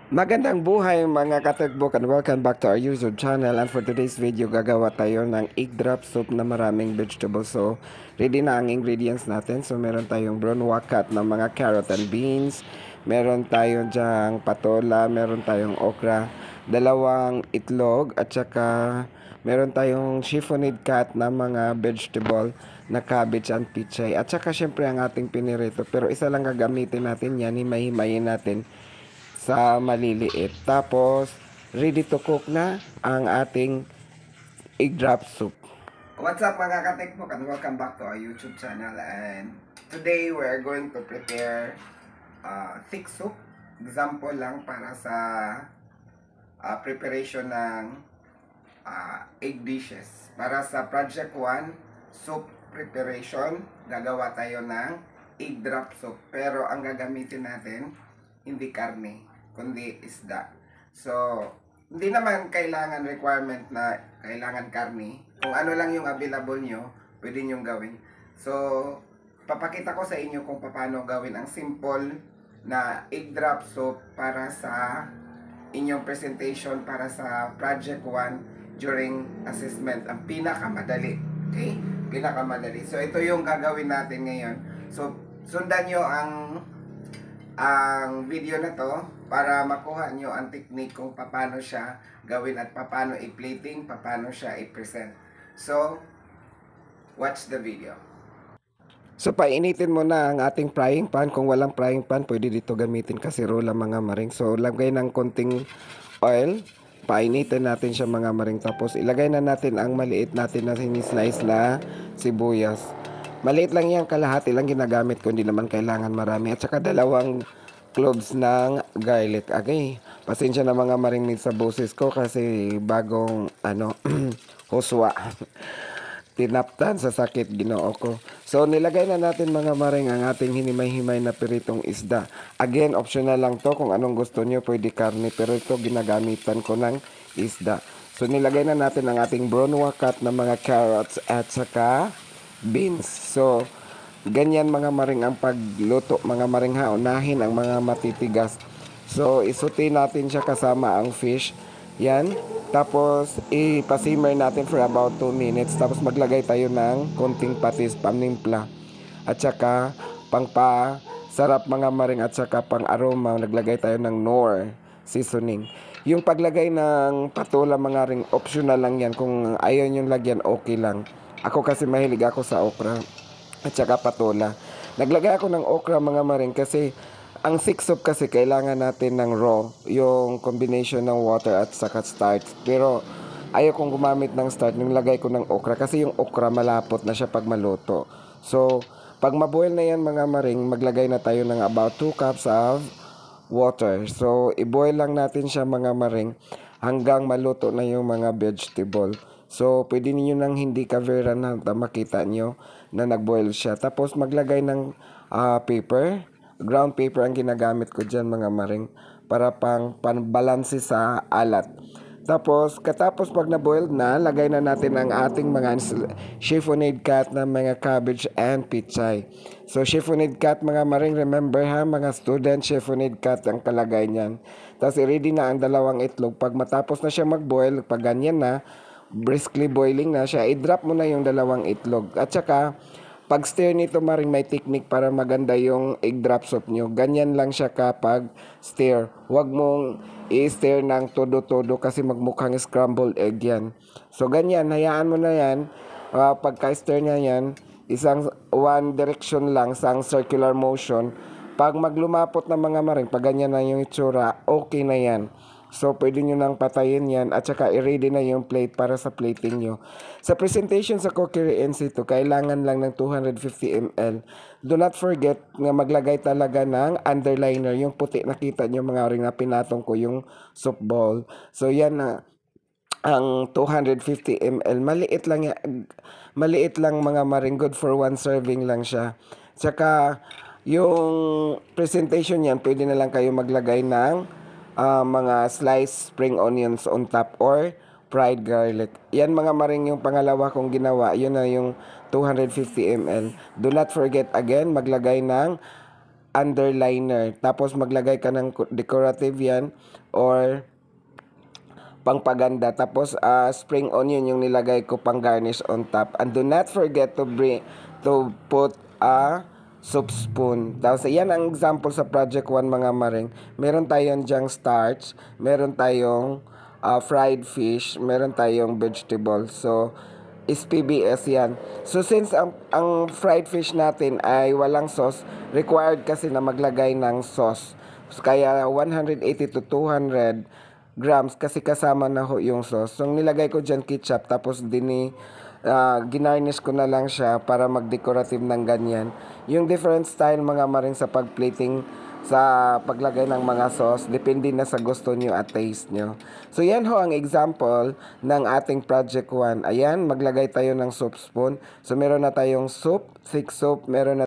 Magandang buhay mga katekbok and welcome back to our YouTube channel. And for today's video, gagawa tayo ng egg drop soup na maraming vegetables. So, ready na ang ingredients natin. So, meron tayong brown wakat na mga carrot and beans. Meron tayong dyang patola, meron tayong okra, dalawang itlog, at saka meron tayong chiffonade cut na mga vegetable na cabbage and pichay. At saka syempre ang ating pinirito. Pero isa lang gagamitin natin yan, himay-himayin natin sa maliliit. Tapos, ready to cook na ang ating egg drop soup. What's up mga katekbok and welcome back to our YouTube channel. And today we are going to prepare thick soup. Example lang para sa preparation ng egg dishes. Para sa project 1, soup preparation, gagawa tayo ng egg drop soup. Pero ang gagamitin natin, hindi karne, kundi isda. So, hindi naman kailangan requirement na kailangan karne. Kung ano lang yung available nyo, pwede nyo gawin. So, papakita ko sa inyo kung paano gawin ang simple na egg drop soup para sa inyong presentation para sa project 1 during assessment. Ang pinakamadali. Okay? Pinakamadali. So, ito yung gagawin natin ngayon. So, sundan nyo ang video na to para makuha nyo ang technique kung paano siya gawin at paano i-plating, paano siya i-present. So, watch the video. So, painitin mo na ang ating frying pan. Kung walang frying pan, pwede dito gamitin kasirola mga maring. So, lagay ng konting oil. Painitin natin siya mga maring. Tapos, ilagay na natin ang maliit natin na sinislice na sibuyas. Maliit lang yan, kalahati lang ginagamit ko, hindi naman kailangan marami. At saka dalawang cloves ng garlic. Okay, pasensya na mga maringmid sa boses ko kasi bagong huswa. Tinaptan sa sakit ginoo ko. So nilagay na natin mga maring ang ating hinimay-himay na piritong isda. Again, optional lang to kung anong gusto nyo, pwede karne, pero ito ginagamitan ko ng isda. So nilagay na natin ang ating brown wakat na mga carrots at saka beans. So, ganyan mga maring ang pagluto. Mga maring ha, unahin ang mga matitigas. So, isuti natin siya kasama ang fish. Yan. Tapos, ipasimmer natin for about 2 minutes. Tapos, maglagay tayo ng konting patis, panimpla. At saka, sarap mga maring at saka pang aroma. Naglagay tayo ng Knorr seasoning. Yung paglagay ng patola mga ring, optional lang yan. Kung ayaw nyo lagyan, okay lang. Ako kasi mahilig ako sa okra at saka patola. Naglagay ako ng okra mga maring kasi ang thick soup kasi kailangan natin ng raw, yung combination ng water at saka starch. Pero ayaw kong gumamit ng starch, nilagay ko ng okra kasi yung okra malapot na siya pag maluto. So, pag maboil na yan mga maring, maglagay na tayo ng about 2 cups of water. So, i-boil lang natin siya mga maring hanggang maluto na yung mga vegetable. So, pwede niyo nang hindi kavera na makita nyo na nagboil siya. Tapos, maglagay ng paper. Ground paper ang ginagamit ko dyan mga maring para panbalansi sa alat. Tapos, katapos pag na-boiled na, lagay na natin ang ating mga chiffonade cut na mga cabbage and pichay. So, chiffonade cut mga maring, remember ha, mga student, chiffonade cut ang kalagay niyan. Tapos, i-ready na ang dalawang itlog. Pag matapos na siya mag-boil, pag ganyan na, briskly boiling na siya, i-drop mo na yung dalawang itlog. At saka, pag stir nito maring may technique para maganda yung egg drop soup nyo. Ganyan lang siya kapag stir. Huwag mong i-stir ng todo-todo kasi magmukhang scrambled egg yan. So ganyan, hayaan mo na yan. Pagka-stir niya yan, isang one direction lang, isang circular motion. Pag maglumapot na mga maring, pag ganyan na yung itsura, okay na yan. So, pwede nyo nang patayin yan at saka i-ready na yung plate para sa plating nyo. Sa presentation sa Cookery NC2, kailangan lang ng 250 ml. Do not forget na maglagay talaga ng underliner, yung puti nakita nyo mga ring na pinatong ko yung soup bowl. So, yan na ang 250 ml. Maliit lang mga maring, good for one serving lang siya. Tsaka, yung presentation yan, pwede na lang kayo maglagay ng mga sliced spring onions on top or fried garlic. Yan mga maring yung pangalawa kong ginawa. Yun na yung 250 ml. Do not forget again maglagay ng underliner. Tapos maglagay ka ng decorative yan or pangpaganda. Tapos spring onion yung nilagay ko pang garnish on top. And do not forget to put a soup spoon. Tapos yan ang example sa project 1 mga maring. Meron tayong dyang starch, meron tayong fried fish, meron tayong vegetable. So is PBS yan. So since ang fried fish natin ay walang sauce, required kasi na maglagay ng sauce. So, kaya 180 to 200 grams kasi kasama na ho yung sauce. So nilagay ko dyan ketchup tapos ginarnish ko na lang siya para mag-decorative ng ganyan. Yung different style mga maring sa pag-plating sa paglagay ng mga sauce, depende na sa gusto nyo at taste nyo. So yan ho ang example ng ating project 1. Ayan, maglagay tayo ng soup spoon. So meron na tayong soup, thick soup, meron na